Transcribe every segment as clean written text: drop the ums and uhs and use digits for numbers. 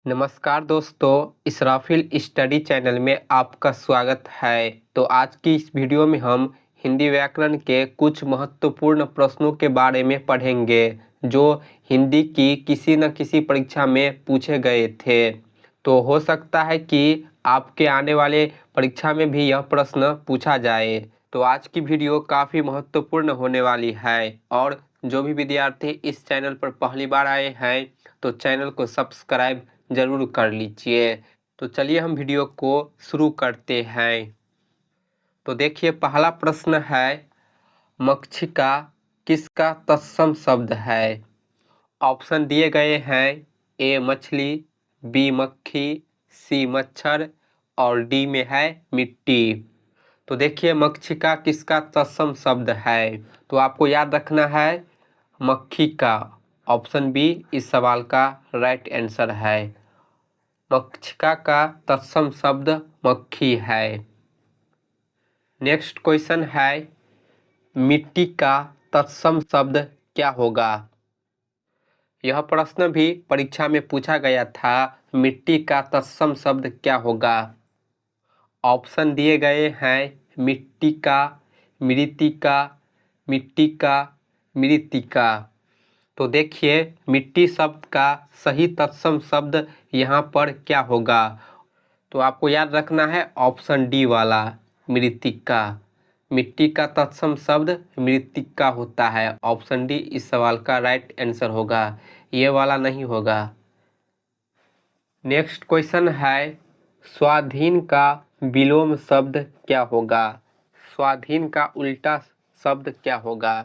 नमस्कार दोस्तों, Israfil study channel में आपका स्वागत है। तो आज की इस वीडियो में हम हिंदी व्याकरण के कुछ महत्वपूर्ण प्रश्नों के बारे में पढ़ेंगे जो हिंदी की किसी न किसी परीक्षा में पूछे गए थे। तो हो सकता है कि आपके आने वाले परीक्षा में भी यह प्रश्न पूछा जाए। तो आज की वीडियो काफ़ी महत्वपूर्ण होने वाली है और जो भी विद्यार्थी इस चैनल पर पहली बार आए हैं तो चैनल को सब्सक्राइब जरूर कर लीजिए। तो चलिए हम वीडियो को शुरू करते हैं। तो देखिए, पहला प्रश्न है, मक्षिका किसका तत्सम शब्द है? ऑप्शन दिए गए हैं, ए मछली, बी मक्खी, सी मच्छर और डी में है मिट्टी। तो देखिए, मक्षिका किसका तत्सम शब्द है? तो आपको याद रखना है मक्खी का। ऑप्शन बी इस सवाल का राइट आंसर है। मक्षिका का तत्सम शब्द मक्खी है। नेक्स्ट क्वेश्चन है, मिट्टी का तत्सम शब्द क्या होगा? यह प्रश्न भी परीक्षा में पूछा गया था। मिट्टी का तत्सम शब्द क्या होगा? ऑप्शन दिए गए हैं, मिट्टी का, मृत्तिका, मिट्टी का, मृत्तिका। तो देखिए, मिट्टी शब्द का सही तत्सम शब्द यहाँ पर क्या होगा? तो आपको याद रखना है ऑप्शन डी वाला, मृत्तिका। मिट्टी का तत्सम शब्द मृत्तिका होता है। ऑप्शन डी इस सवाल का राइट आंसर होगा, ये वाला नहीं होगा। नेक्स्ट क्वेश्चन है, स्वाधीन का विलोम शब्द क्या होगा? स्वाधीन का उल्टा शब्द क्या होगा?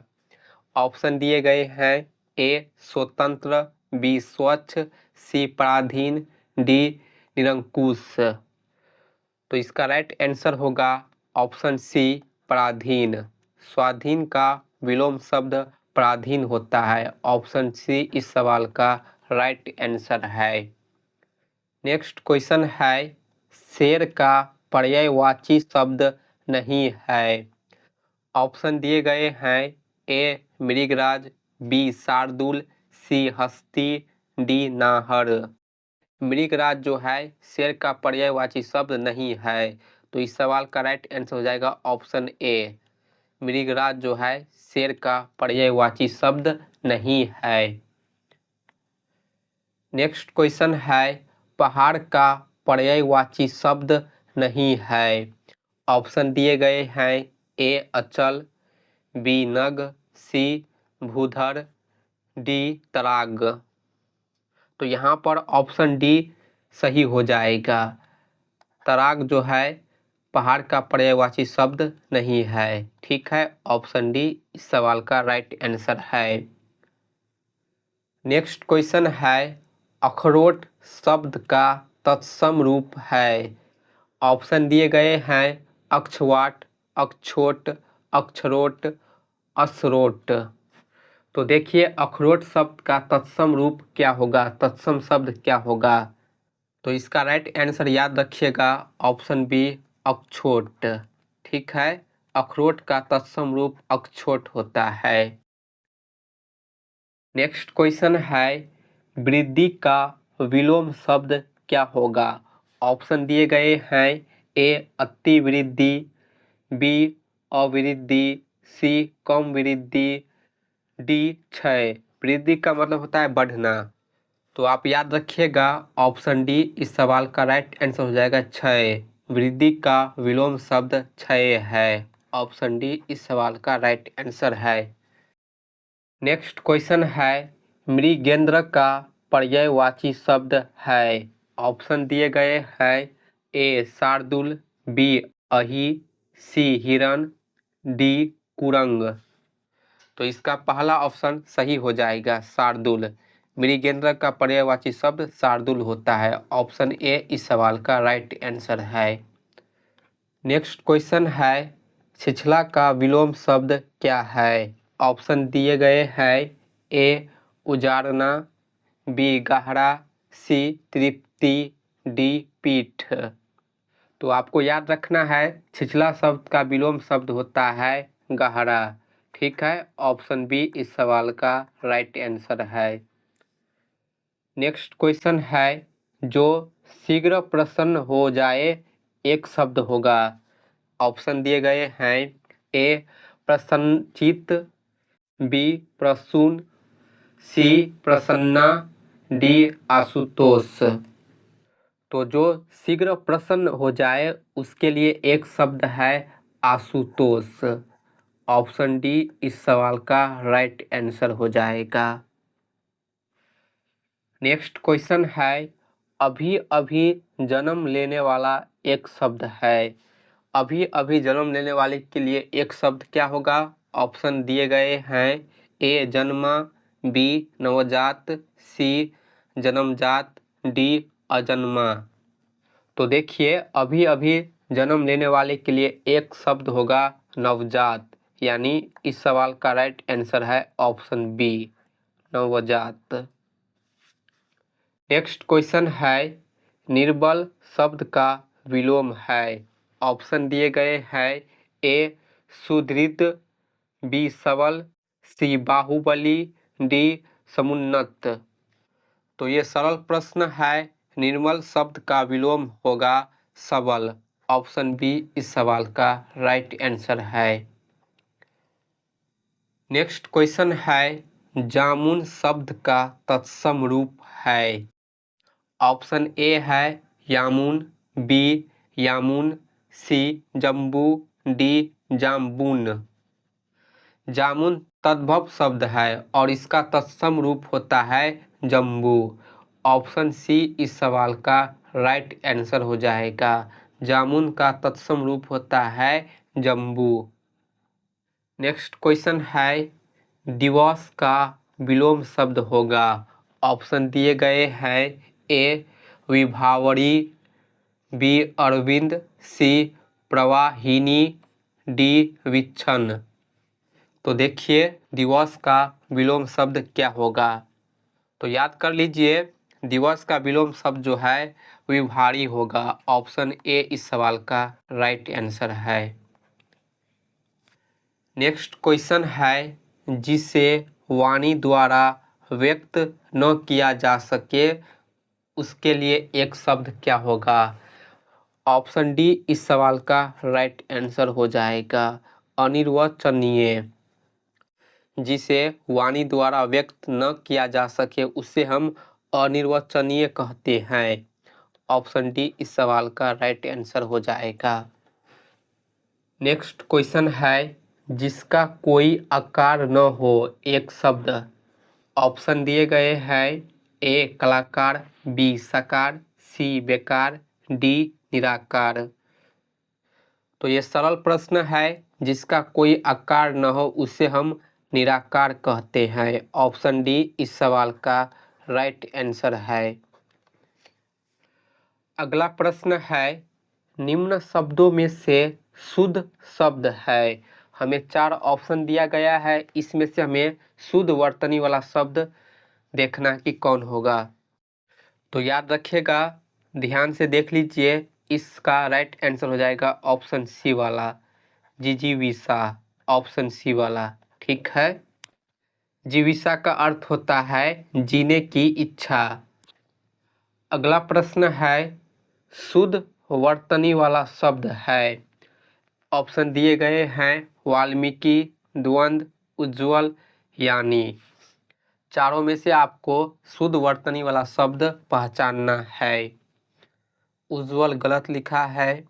ऑप्शन दिए गए हैं, ए स्वतंत्र, बी स्वच्छ, सी पराधीन, डी निरंकुश। तो इसका राइट आंसर होगा ऑप्शन सी पराधीन। स्वाधीन का विलोम शब्द पराधीन होता है। ऑप्शन सी इस सवाल का राइट आंसर है। नेक्स्ट क्वेश्चन है, शेर का पर्यायवाची शब्द नहीं है। ऑप्शन दिए गए हैं, ए मृगराज, बी शार्दूल, सी हस्ती, डी नाहर। मृगराज जो है शेर का पर्यायवाची शब्द नहीं है। तो इस सवाल का राइट आंसर हो जाएगा ऑप्शन ए। मृगराज जो है शेर का पर्यायवाची शब्द नहीं है। नेक्स्ट क्वेश्चन है, पहाड़ का पर्यायवाची शब्द नहीं है। ऑप्शन दिए गए हैं, ए अचल, बी नग, सी भूधर, डी तराग। तो यहाँ पर ऑप्शन डी सही हो जाएगा। तराग जो है पहाड़ का पर्यायवाची शब्द नहीं है। ठीक है, ऑप्शन डी इस सवाल का राइट आंसर है। नेक्स्ट क्वेश्चन है, अखरोट शब्द का तत्सम रूप है। ऑप्शन दिए गए हैं, अक्षवाट, अक्षोट, अक्षरोट, असरोट। तो देखिए, अखरोट शब्द का तत्सम रूप क्या होगा? तत्सम शब्द क्या होगा? तो इसका राइट आंसर याद रखिएगा, ऑप्शन बी अक्षोट। ठीक है, अखरोट का तत्सम रूप अक्षोट होता है। नेक्स्ट क्वेश्चन है, वृद्धि का विलोम शब्द क्या होगा? ऑप्शन दिए गए हैं, ए अतिवृद्धि, बी अवृद्धि, सी कम वृद्धि, डी क्षय। वृद्धि का मतलब होता है बढ़ना। तो आप याद रखिएगा, ऑप्शन डी इस सवाल का राइट आंसर हो जाएगा क्षय। वृद्धि का विलोम शब्द क्षय है। ऑप्शन डी इस सवाल का राइट आंसर है। नेक्स्ट क्वेश्चन है, मृगेंद्र का पर्यायवाची शब्द है। ऑप्शन दिए गए हैं, ए शार्दूल, बी अहि, सी हिरण, डी कुरंग। तो इसका पहला ऑप्शन सही हो जाएगा, शार्दूल। मृगेंद्र का पर्यायवाची शब्द शार्दूल होता है। ऑप्शन ए इस सवाल का राइट आंसर है। नेक्स्ट क्वेश्चन है, छिछला का विलोम शब्द क्या है? ऑप्शन दिए गए हैं, ए उजाड़ना, बी गहरा, सी तृप्ति, डी पीठ। तो आपको याद रखना है, छिछला शब्द का विलोम शब्द होता है गहरा। ठीक है, ऑप्शन बी इस सवाल का राइट आंसर है। नेक्स्ट क्वेश्चन है, जो शीघ्र प्रसन्न हो जाए एक शब्द होगा। ऑप्शन दिए गए हैं। ए प्रसन्नचित, बी प्रसून, सी प्रसन्ना, डी आशुतोष। तो जो शीघ्र प्रसन्न हो जाए उसके लिए एक शब्द है आशुतोष। ऑप्शन डी इस सवाल का राइट आंसर हो जाएगा। नेक्स्ट क्वेश्चन है, अभी अभी जन्म लेने वाला एक शब्द है। अभी अभी जन्म लेने वाले के लिए एक शब्द क्या होगा? ऑप्शन दिए गए हैं। ए जन्मा, बी नवजात, सी जन्मजात, डी अजन्मा। तो देखिए, अभी अभी जन्म लेने वाले के लिए एक शब्द होगा नवजात, यानी इस सवाल का राइट आंसर है ऑप्शन बी नवजात। नेक्स्ट क्वेश्चन है, निर्बल शब्द का विलोम है। ऑप्शन दिए गए हैं। ए सुदृढ़, बी सबल, सी बाहुबली, डी समुन्नत। तो ये सरल प्रश्न है। निर्बल शब्द का विलोम होगा सबल। ऑप्शन बी इस सवाल का राइट आंसर है। नेक्स्ट क्वेश्चन है, जामुन शब्द का तत्सम रूप है। ऑप्शन ए है यामुन, बी यामुन, सी जम्बू, डी जाम्बून। जामुन तद्भव शब्द है और इसका तत्सम रूप होता है जम्बू। ऑप्शन सी इस सवाल का राइट आंसर हो जाएगा। जामुन का तत्सम रूप होता है जम्बू। नेक्स्ट क्वेश्चन है, दिवस का विलोम शब्द होगा। ऑप्शन दिए गए हैं। ए विभावरी, बी अरविंद, सी प्रवाहिनी, डी विच्छन। तो देखिए, दिवस का विलोम शब्द क्या होगा? तो याद कर लीजिए, दिवस का विलोम शब्द जो है विभारी होगा। ऑप्शन ए इस सवाल का राइट आंसर है। नेक्स्ट क्वेश्चन है, जिसे वाणी द्वारा व्यक्त न किया जा सके उसके लिए एक शब्द क्या होगा? ऑप्शन डी इस सवाल का राइट आंसर हो जाएगा अनिर्वचनीय। जिसे वाणी द्वारा व्यक्त न किया जा सके उसे हम अनिर्वचनीय कहते हैं। ऑप्शन डी इस सवाल का राइट आंसर हो जाएगा। नेक्स्ट क्वेश्चन है, जिसका कोई आकार न हो एक शब्द। ऑप्शन दिए गए हैं। ए कलाकार, बी साकार, सी बेकार, डी निराकार। तो ये सरल प्रश्न है। जिसका कोई आकार न हो उसे हम निराकार कहते हैं। ऑप्शन डी इस सवाल का राइट आंसर है। अगला प्रश्न है, निम्न शब्दों में से शुद्ध शब्द है। हमें 4 ऑप्शन दिया गया है, इसमें से हमें शुद्ध वर्तनी वाला शब्द देखना कि कौन होगा। तो याद रखिएगा, ध्यान से देख लीजिए, इसका राइट आंसर हो जाएगा ऑप्शन सी वाला जिजीविषा। ऑप्शन सी वाला ठीक है। जीविषा का अर्थ होता है जीने की इच्छा। अगला प्रश्न है, शुद्ध वर्तनी वाला शब्द है। ऑप्शन दिए गए हैं। वाल्मीकि, द्वंद्व, उज्ज्वल, यानी। चारों में से आपको शुद्ध वर्तनी वाला शब्द पहचानना है। उज्ज्वल गलत लिखा है,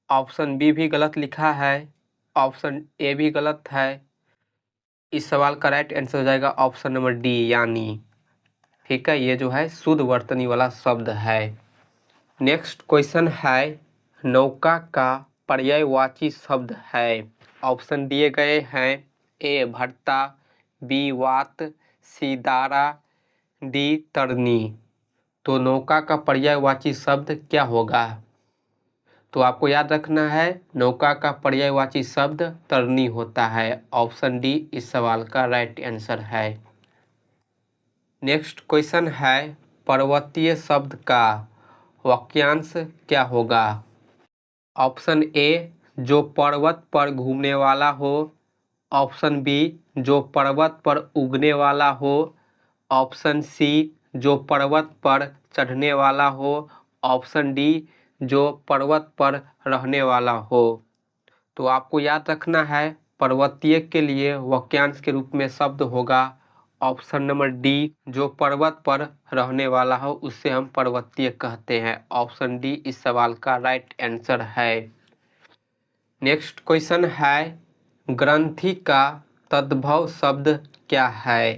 ऑप्शन बी भी गलत लिखा है, ऑप्शन ए भी गलत है। इस सवाल का राइट आंसर हो जाएगा ऑप्शन नंबर डी यानी। ठीक है, ये जो है शुद्ध वर्तनी वाला शब्द है। नेक्स्ट क्वेश्चन है, नौका का पर्यायवाची शब्द है। ऑप्शन दिए गए हैं। ए भट्टा, बी वात, सी दारा, डी तरनी। तो नौका का पर्यायवाची शब्द क्या होगा? तो आपको याद रखना है, नौका का पर्यायवाची शब्द तरनी होता है। ऑप्शन डी इस सवाल का राइट आंसर है। नेक्स्ट क्वेश्चन है, पर्वतीय शब्द का वाक्यांश क्या होगा? ऑप्शन ए जो पर्वत पर घूमने वाला हो, ऑप्शन बी जो पर्वत पर उगने वाला हो, ऑप्शन सी जो पर्वत पर चढ़ने वाला हो। ऑप्शन डी जो पर्वत पर रहने वाला हो। तो आपको याद रखना है पर्वतीय के लिए वाक्यांश के रूप में शब्द होगा ऑप्शन नंबर डी, जो पर्वत पर रहने वाला हो उससे हम पर्वतीय कहते हैं। ऑप्शन डी इस सवाल का राइट आंसर है। नेक्स्ट क्वेश्चन है ग्रंथि का तद्भव शब्द क्या है।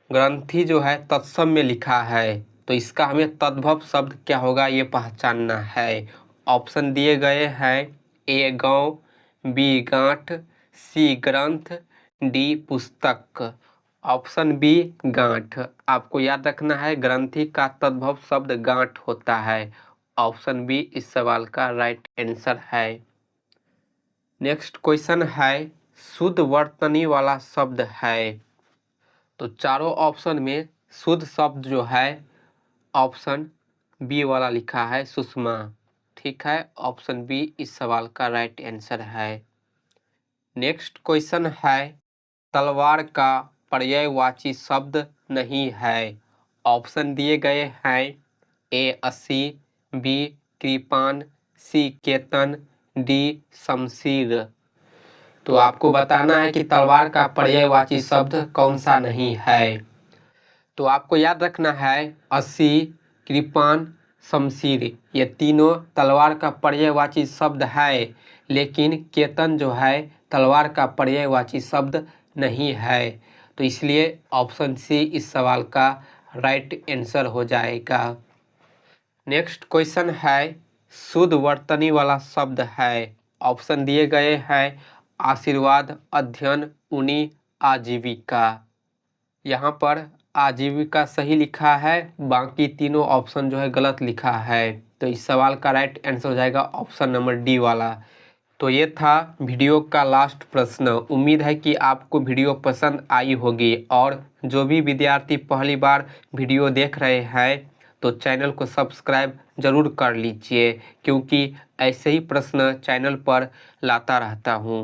ग्रंथि जो है तत्सम में लिखा है, तो इसका हमें तद्भव शब्द क्या होगा ये पहचानना है। ऑप्शन दिए गए हैं ए गांव, बी गांठ, सी ग्रंथ, डी पुस्तक। ऑप्शन बी गांठ। आपको याद रखना है ग्रंथि का तद्भव शब्द गांठ होता है। ऑप्शन बी इस सवाल का राइट आंसर है। नेक्स्ट क्वेश्चन है शुद्ध वर्तनी वाला शब्द है। तो चारों ऑप्शन में शुद्ध शब्द जो है ऑप्शन बी वाला लिखा है सुषमा। ठीक है, ऑप्शन बी इस सवाल का राइट आंसर है। नेक्स्ट क्वेश्चन है तलवार का पर्यायवाची शब्द नहीं है। ऑप्शन दिए गए हैं ए अस्सी, बी कृपान, सी केतन, डी शमशीर। तो आपको बताना है कि तलवार का पर्यायवाची शब्द कौन सा नहीं है। तो आपको याद रखना है अस्सी, कृपान, शमशीर ये तीनों तलवार का पर्यायवाची शब्द है, लेकिन केतन जो है तलवार का पर्यायवाची शब्द नहीं है। तो इसलिए ऑप्शन सी इस सवाल का राइट आंसर हो जाएगा। नेक्स्ट क्वेश्चन है शुद्ध वर्तनी वाला शब्द है। ऑप्शन दिए गए हैं आशीर्वाद, अध्ययन, उनी, आजीविका। यहाँ पर आजीविका सही लिखा है, बाकी तीनों ऑप्शन जो है गलत लिखा है। तो इस सवाल का राइट आंसर हो जाएगा ऑप्शन नंबर डी वाला। तो ये था वीडियो का लास्ट प्रश्न। उम्मीद है कि आपको वीडियो पसंद आई होगी, और जो भी विद्यार्थी पहली बार वीडियो देख रहे हैं तो चैनल को सब्सक्राइब जरूर कर लीजिए, क्योंकि ऐसे ही प्रश्न चैनल पर लाता रहता हूँ।